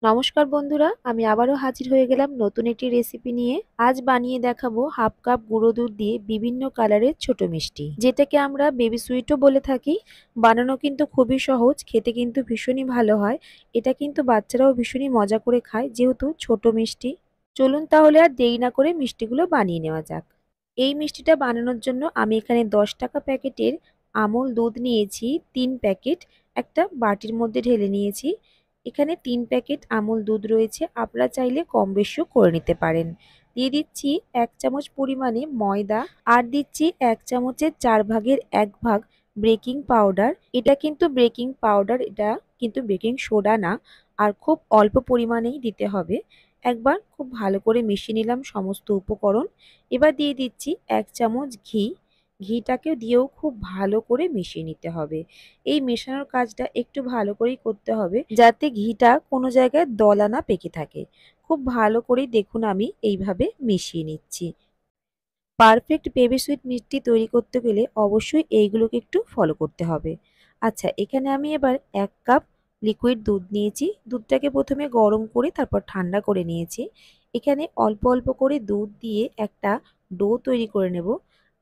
নমস্কার বন্ধুরা, আমি আবারও হাজির হয়ে গেলাম নতুন একটি রেসিপি নিয়ে। আজ বানিয়ে দেখাবো হাফ কাপ গুঁড়ো দুধ দিয়ে বিভিন্ন কালারের ছোট মিষ্টি, যেটাকে আমরা বেবি সুইটও বলে থাকি। বানানো কিন্তু খুবই সহজ, খেতে কিন্তু ভীষণই ভালো হয়। এটা কিন্তু বাচ্চারাও ভীষণই মজা করে খায়, যেহেতু ছোট মিষ্টি। চলুন তাহলে আর দেরি না করে মিষ্টিগুলো বানিয়ে নেওয়া যাক। এই মিষ্টিটা বানানোর জন্য আমি এখানে 10 টাকা প্যাকেটের আমুল দুধ নিয়েছি, 3 প্যাকেট একটা বাটির মধ্যে ঢেলে নিয়েছি। এখানে 3 প্যাকেট আমুল দুধ রয়েছে, আপনারা চাইলে কম বেশিও করে নিতে পারেন। দিয়ে দিচ্ছি 1 চামচ পরিমাণে ময়দা, আর দিচ্ছি 1 চামচের 4/1 ভাগ বেকিং পাউডার। এটা কিন্তু বেকিং পাউডার, এটা কিন্তু বেকিং সোডা না। আর খুব অল্প পরিমাণেই দিতে হবে। একবার খুব ভালো করে মিশিয়ে নিলাম সমস্ত উপকরণ। এবার দিয়ে দিচ্ছি 1 চামচ ঘি। ঘিটাকে দিয়েও খুব ভালো করে মিশিয়ে নিতে হবে। এই মেশানোর কাজটা একটু ভালো করেই করতে হবে, যাতে ঘিটা কোনো জায়গায় দলা না পেকে থাকে। খুব ভালো করেই দেখুন আমি এইভাবে মিশিয়ে নিচ্ছি। পারফেক্ট বেবি সুইট মিষ্টি তৈরি করতে গেলে অবশ্যই এইগুলোকে একটু ফলো করতে হবে। আচ্ছা, এখানে আমি এবার 1 কাপ লিকুইড দুধ নিয়েছি। দুধটাকে প্রথমে গরম করে তারপর ঠান্ডা করে নিয়েছি। এখানে অল্প অল্প করে দুধ দিয়ে একটা ডো তৈরি করে নেব।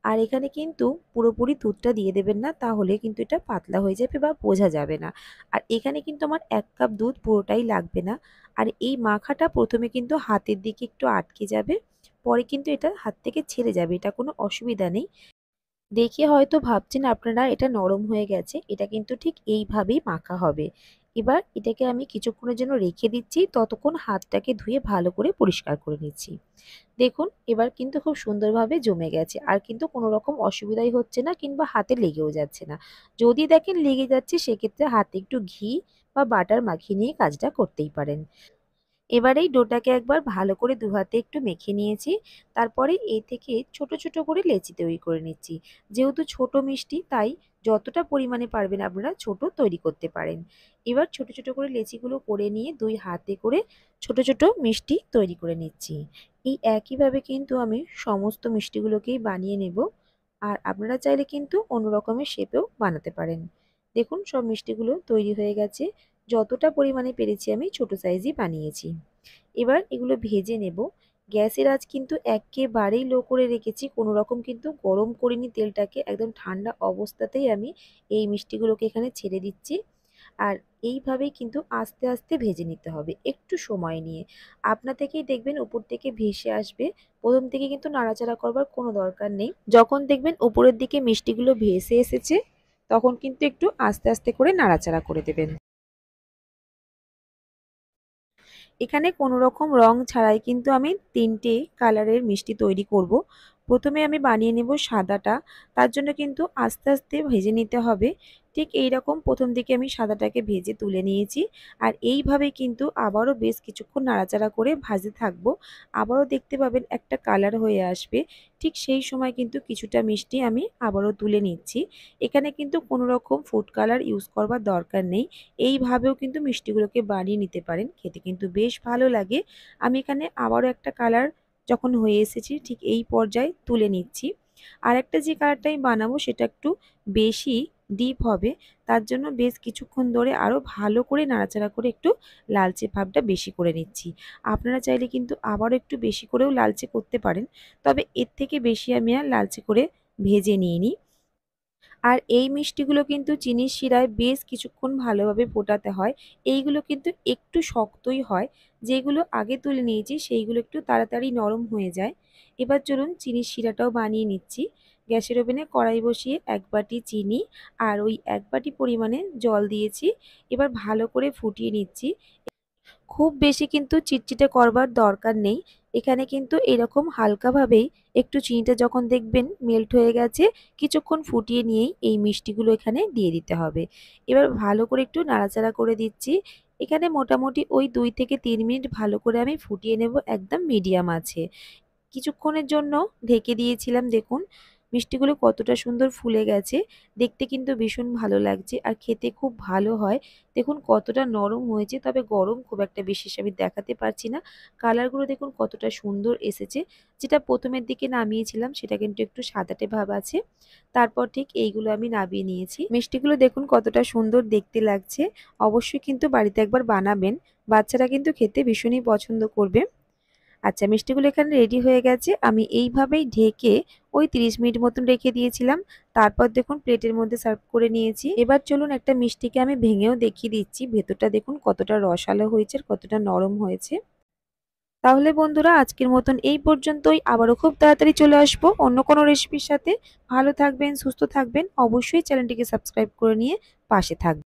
আর এখানে কিন্তু পুরোপুরি দুধটা দিয়ে দেবেন না, তাহলে কিন্তু এটা পাতলা হয়ে যাবে বা বোঝা যাবে না। আর এখানে কিন্তু আমার 1 কাপ দুধ পুরোটাই লাগবে না। আর এই মাখাটা প্রথমে কিন্তু হাতের দিকে একটু আটকে যাবে, পরে কিন্তু এটা হাত থেকে ছেড়ে যাবে, এটা কোনো অসুবিধা নেই। দেখে হয়তো ভাবছেন আপনারা এটা নরম হয়ে গেছে, এটা কিন্তু ঠিক এইভাবেই মাখা হবে। এবার এটাকে আমি কিছুক্ষণের জন্য রেখে দিচ্ছি, ততক্ষণ হাতটাকে ধুয়ে ভালো করে পরিষ্কার করে নিচ্ছি। দেখুন এবার কিন্তু খুব সুন্দরভাবে জমে গেছে, আর কিন্তু কোনো রকম অসুবিধাই হচ্ছে না কিংবা হাতে লেগেও যাচ্ছে না। যদি দেখেন লেগে যাচ্ছে, সেক্ষেত্রে হাতে একটু ঘি বা বাটার মাখিয়ে নিয়ে কাজটা করতেই পারেন। এবার এই ডোটাকে একবার ভালো করে দু হাতে একটু মেখে নিয়েছি। তারপরে এ থেকে ছোট ছোট করে লেচি তৈরি করে নিচ্ছি। যেহেতু ছোট মিষ্টি, তাই যতটা পরিমাণে পারবেন আপনারা ছোট তৈরি করতে পারেন। এবার ছোট ছোট করে লেচিগুলো করে নিয়ে 2 হাতে করে ছোট ছোট মিষ্টি তৈরি করে নিচ্ছি। এই একইভাবে কিন্তু আমি সমস্ত মিষ্টিগুলোকেই বানিয়ে নেব। আর আপনারা চাইলে কিন্তু অন্য রকমের শেপেও বানাতে পারেন। দেখুন সব মিষ্টিগুলো তৈরি হয়ে গেছে। যতটা পরিমাণে পেরেছি আমি ছোট সাইজই বানিয়েছি। এবার এগুলো ভেজে নেব। গ্যাসের আঁচ কিন্তু একেবারেই লো করে রেখেছি, কোনো রকম কিন্তু গরম করিনি তেলটাকে। একদম ঠান্ডা অবস্থাতেই আমি এই মিষ্টিগুলোকে এখানে ছেড়ে দিচ্ছি। আর এইভাবেই কিন্তু আস্তে আস্তে ভেজে নিতে হবে, একটু সময় নিয়ে। আপনা থেকেই দেখবেন উপর থেকে ভেসে আসবে। প্রথম থেকে কিন্তু নাড়াচাড়া করবার কোনো দরকার নেই। যখন দেখবেন উপরের দিকে মিষ্টিগুলো ভেসে এসেছে, তখন কিন্তু একটু আস্তে আস্তে করে নাড়াচাড়া করে দেবেন। এখানে কোনো রকম রং ছাড়াই কিন্তু আমি 3টে কালারের মিষ্টি তৈরি করব। প্রথমে আমি বানিয়ে নেব সাদাটা। তার জন্য কিন্তু আস্তে আস্তে ভেজে নিতে হবে। ঠিক এইরকম প্রথম দিকে আমি সাদাটাকে ভেজে তুলে নিয়েছি। আর এইভাবে কিন্তু আবারও বেশ কিছুক্ষণ নাড়াচাড়া করে ভাজতে থাকবো। আবারও দেখতে পাবেন একটা কালার হয়ে আসবে। ঠিক সেই সময় কিন্তু কিছুটা মিষ্টি আমি আবারও তুলে নিচ্ছি। এখানে কিন্তু কোনো রকম ফুড কালার ইউজ করবার দরকার নেই। এইভাবেও কিন্তু মিষ্টিগুলোকে বানিয়ে নিতে পারেন, খেতে কিন্তু বেশ ভালো লাগে। আমি এখানে আবারও একটা কালার যখন হয়ে এসেছি, ঠিক এই পর্যায়ে তুলে নিচ্ছি। আর একটা যে কালারটা আমি বানাবো সেটা একটু বেশি ডিপ হবে। তার জন্য বেশ কিছুক্ষণ ধরে আরও ভালো করে নাড়াচাড়া করে একটু লালচে ভাবটা বেশি করে নিচ্ছি। আপনারা চাইলে কিন্তু আবারও একটু বেশি করেও লালচে করতে পারেন, তবে এর থেকে বেশি আমি আর লালচে করে ভেজে নিইনি। আর এই মিষ্টিগুলো কিন্তু চিনির শিরায় বেশ কিছুক্ষণ ভালোভাবে ফোটাতে হয়। এইগুলো কিন্তু একটু শক্তই হয়। যেগুলো আগে তুলে নিয়েছি সেইগুলো একটু তাড়াতাড়ি নরম হয়ে যায়। এবার চলুন চিনির শিরাটাও বানিয়ে নিচ্ছি। গ্যাসের ওভেনে কড়াই বসিয়ে 1 বাটি চিনি আর ওই 1 বাটি পরিমাণে জল দিয়েছি। এবার ভালো করে ফুটিয়ে নিচ্ছি। খুব বেশি কিন্তু চিটচিটে করবার দরকার নেই। এখানে কিন্তু এরকম হালকাভাবেই একটু চিনিটা যখন দেখবেন মেল্ট হয়ে গেছে, কিছুক্ষণ ফুটিয়ে নিয়েই এই মিষ্টিগুলো এখানে দিয়ে দিতে হবে। এবার ভালো করে একটু নাড়াচাড়া করে দিচ্ছি। এখানে মোটামুটি ওই 2 থেকে 3 মিনিট ভালো করে আমি ফুটিয়ে নেব একদম মিডিয়াম আঁচে। কিছুক্ষণের জন্য ঢেকে দিয়েছিলাম, দেখুন মিষ্টিগুলো কতটা সুন্দর ফুলে গেছে, দেখতে কিন্তু ভীষণ ভালো লাগছে আর খেতে খুব ভালো হয়। দেখুন কতটা নরম হয়েছে, তবে গরম খুব একটা বিশেষ আমি দেখাতে পারছি না। কালারগুলো দেখুন কতটা সুন্দর এসেছে। যেটা প্রথমের দিকে নামিয়েছিলাম সেটা কিন্তু একটু সাদাটে ভাব আছে। তারপর ঠিক এইগুলো আমি নামিয়ে নিয়েছি। মিষ্টিগুলো দেখুন কতটা সুন্দর দেখতে লাগছে। অবশ্যই কিন্তু বাড়িতে একবার বানাবেন। বাচ্চারা কিন্তু খেতে ভীষণই পছন্দ করবে। আচ্ছা, মিষ্টিগুলো এখানে রেডি হয়ে গেছে। আমি এইভাবেই ঢেকে ওই ৩০ মিনিট মতন রেখে দিয়েছিলাম। তারপর দেখুন প্লেটের মধ্যে সার্ভ করে নিয়েছি। এবার চলুন একটা মিষ্টিকে আমি ভেঙেও দেখিয়ে দিচ্ছি। ভেতরটা দেখুন কতটা রসালো হয়েছে আর কতটা নরম হয়েছে। তাহলে বন্ধুরা আজকের মতন এই পর্যন্তই। আবারও খুব তাড়াতাড়ি চলে আসবো অন্য কোনো রেসিপির সাথে। ভালো থাকবেন, সুস্থ থাকবেন। অবশ্যই চ্যানেলটিকে সাবস্ক্রাইব করে নিয়ে পাশে থাকবেন।